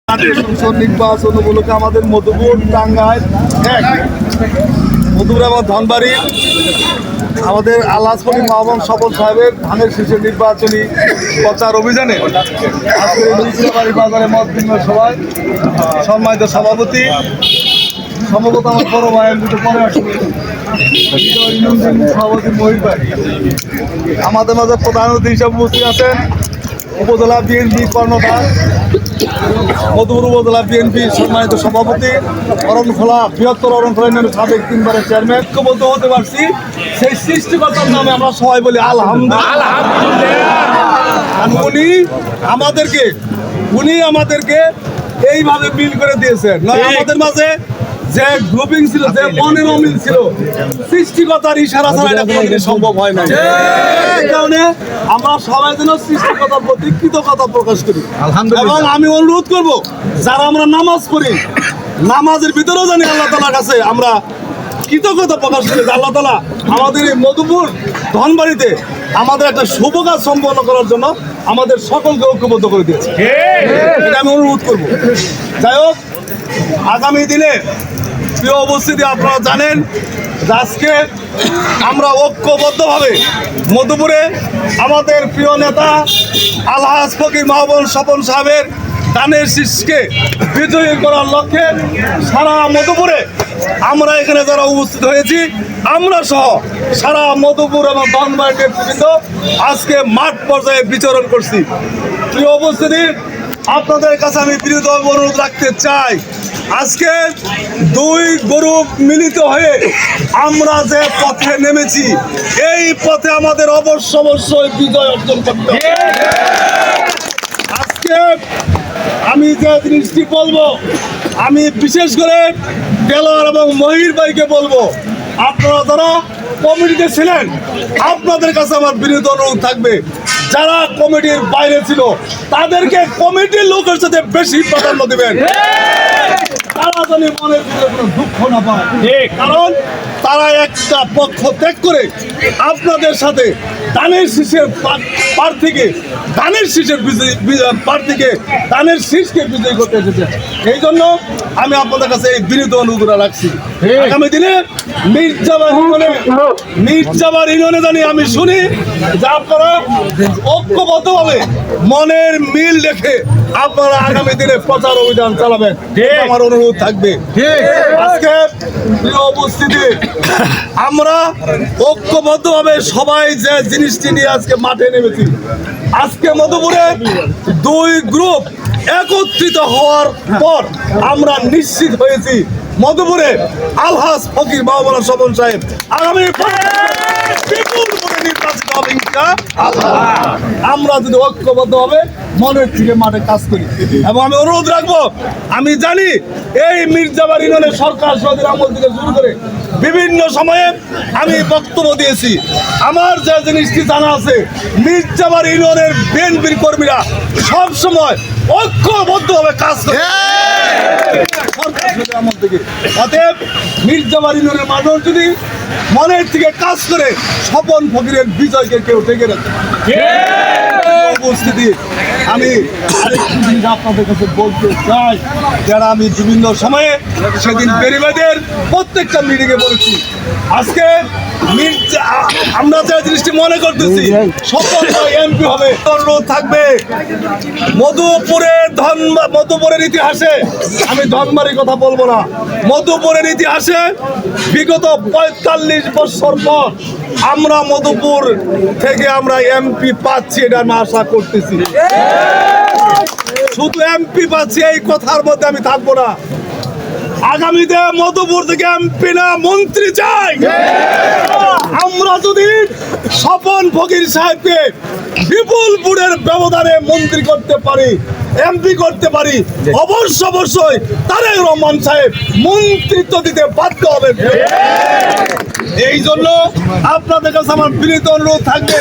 সংসদ নির্বাচন উপলক্ষে আমাদের মধুপুর টাঙ্গাইল মধুপুর এবং ধনবাড়ি আমাদের আল্লাহপুরি মাহবুব সফল সাহেবের ধানের শীষের নির্বাচনী প্রচার অভিযানে আজকে মুন্সিপালি বাজারে মত বিনিময় সভায় সম্মানিত সভাপতি সম্ভবত আমার বড় ভাই পরে আসবে সভাপতি মহির ভাই, আমাদের মাঝে প্রধান অতিথি হিসাবে উপস্থিত আছেন উপজেলা বিএনপি কর্ণধার মধুপুর উপজেলা বিএনপি সম্মানিত সভাপতি অরণখোলা বৃহত্তর অরণখোলা ইউনিয়নের সাবেক 3 বারের চেয়ারম্যান। ঐক্যবদ্ধ হতে পারছি সেই সৃষ্টিকর্তার নামে আমরা সবাই বলি আলহামদুলিল্লাহ। উনি আমাদেরকে এইভাবে মিল করে দিয়েছেন। আমাদের মাঝে যে গ্রুপিং ছিল, যে মনের অমিল ছিল, সৃষ্টিকর্তার ইশারা ছাড়া এটা কোনোদিন সম্ভব হয় না। এই কারণে আমরা সবাই যেন সৃষ্টিকর্তার প্রতি কৃতজ্ঞতা প্রকাশ করি। এবং আমি অনুরোধ করব, যারা আমরা নামাজ পড়ি, নামাজের ভিতরেও জানি আল্লাহ তাআলার কাছে আমরা কৃতজ্ঞতা প্রকাশ করি। আল্লাহ তাআলা আমাদের এই মধুপুর ধনবাড়িতে আমাদের একটা শুভ কাজ সম্পন্ন করার জন্য আমাদের সকলকে ঐক্যবদ্ধ করে দিয়েছে। এটা আমি অনুরোধ করব। যাই হোক, আগামী দিনে প্রিয় উপস্থিতি, আপনারা জানেন আজকে আমরা ঐক্যবদ্ধভাবে মধুপুরে আমাদের প্রিয় নেতা আলহাজ ফকির মাহবুব স্বপন সাহেবের ধানের শীষকে বিজয়ী করার লক্ষ্যে সারা মধুপুরে আমরা এখানে যারা উপস্থিত হয়েছি, আমরা সহ সারা মধুপুর এবং ধনবাড়ি নেতৃবৃন্দ আজকে মাঠ পর্যায়ে বিচরণ করছি। প্রিয় উপস্থিতি, আপনাদের কাছে আমি বিনীত অনুরোধ রাখতে চাই, আজকে 2 গ্রুপ মিলিত হয়ে আমরা যে পথে নেমেছি, এই পথে আমাদের অবশ্যই বিজয় অর্জন করতে হবে। আজকে আমি যে জিনিসটি বলবো, আমি বিশেষ করে টেলর এবং মহির ভাইকে বলবো, আপনারা যারা কমিটিতে ছিলেন, আপনাদের কাছে আমার বিনীত অনুরোধ থাকবে, যারা কমিটির বাইরে ছিল তাদেরকে কমিটির লোকের সাথে বেশি প্রাধান্য দিবেন। তারা যেন মনের ভিতরে কোনো দুঃখ না পায়, কারণ তারা একটা পক্ষ ত্যাগ করে আপনাদের সাথে ধানের শীষের প্রার্থীকে ধানের শীষের প্রার্থীকে ধানের শীষকে বিজয়ী করতে এসেছে। এই জন্য আমি আপনাদের কাছে এই বিনীত অনুরোধ রাখছি। আগামী দিনে মির্জাবার ইউনিয়নে জানি আমি শুনি যে আপনারা ঐক্যবদ্ধভাবে মনের মিল রেখে আপনারা আগামী দিনে প্রচার অভিযান চালাবেন, আমার অনুরোধ থাকবে। আজকে প্রিয় উপস্থিতি, আমরা ঐক্যবদ্ধভাবে সবাই যে জিনিসটি নিয়ে আজকে মাঠে নেমেছি, আজকে মধুপুরে 2 গ্রুপ একত্রিত হওয়ার পর আমরা নিশ্চিত হয়েছি মধুপুরে আলহাজ ফকির মাহবুব স্বপন সাহেব আগামী নির্বাচিত হবে। আমরা যদি ঐক্যবদ্ধ হবে মনের থেকে মাঠে কাজ করি, এবং আমি অনুরোধ রাখবো, আমি জানি এই মির্জাবার ইউনিয়নের সরকার সৌদির আমল থেকে শুরু করে বিভিন্ন সময়ে আমি বক্তব্য দিয়েছি। আমার যে জিনিসটি জানা আছে, মির্জাবার ইউনিয়নের বিএনপির কর্মীরা সবসময় ঐক্যবদ্ধভাবে কাজ করে সরকার সৌদির আমল থেকে। অতএব মির্জাবার ইউনিয়নের মানুষ যদি মনের থেকে কাজ করে স্বপন ফকিরের বিজয়কে কেউ ঠেকে রাখে। উপস্থিতি, আমি আরেকটি জিনিস আপনাদের কাছে বলতে চাই, যারা আমি বিভিন্ন সময়ে সেদিন বেরিবাদের প্রত্যেকটা মিটিংয়ে বলেছি, আজকে আমরা যে জিনিসটি মনে করতেছি স্বপন এমপি হবে, অনুরোধ থাকবে মধুপুরের ইতিহাসে, আমি ধনবাড়ির কথা বলবো না, মধুপুরের ইতিহাসে বিগত 45 বছর পর আমরা মধুপুর থেকে আমরা এমপি পাচ্ছি, এটা আমি আশা করতেছি। শুধু এমপি পাচ্ছি এই কথার মধ্যে আমি থাকবো না, আগামীতে মধুপুর থেকে এমপি না মন্ত্রী চাই। আমরা যদি স্বপন ফকির সাহেবকে বিপুলপুরের ব্যবধানে মন্ত্রী করতে পারি, এমপি করতে পারি, অবশ্যই তারেক রহমান সাহেব মন্ত্রিত্ব দিতে বাধ্য হবেন। এই জন্য আপনাদের কাছে আমার বিনীত অনুরোধ থাকবে,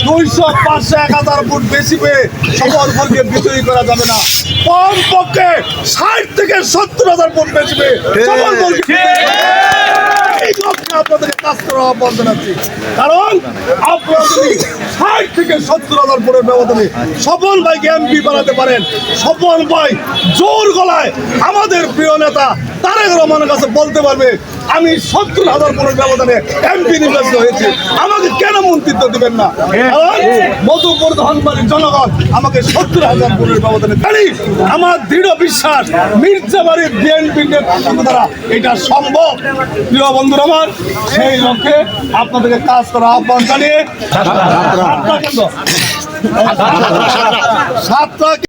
200, 500, 1000 ভোট বেশি পেয়ে স্বপন ফকিরকে বিজয়ী করা যাবে না, কমপক্ষে 60 থেকে 70,000 ভোট বেশি পেয়ে স্বপন ফকিরকে সেই লক্ষ্যে আপনাদের কাজ করার আহ্বান জানাচ্ছি। কারণ আপনারা যদি ৬০ থেকে ৭০,০০০ ভোটের ব্যবধানে স্বপন ভাইকে এমপি বানাতে পারেন, স্বপন ভাই জোর গলায় আমাদের প্রিয় নেতা তারেক রহমানের কাছে বলতে পারবে আমি ৭০,০০০ ভোটের ব্যবধানে এমপি নির্বাচিত হয়েছি, আমাকে কেন মন্ত্রিত্ব দিবেন না? কারণ মধুপুর ধনবাড়ির জনগণ আমাকে ৭০,০০০ ভোটের ব্যবধানে জানি। আমার দৃঢ় বিশ্বাস মির্জাবাড়ির বিএনপি নেতৃত্ব দ্বারা এটা সম্ভব। প্রিয় বন্ধুরা আমার, সেই লক্ষ্যে আপনাদেরকে কাজ করার আহ্বান জানিয়ে ৭টা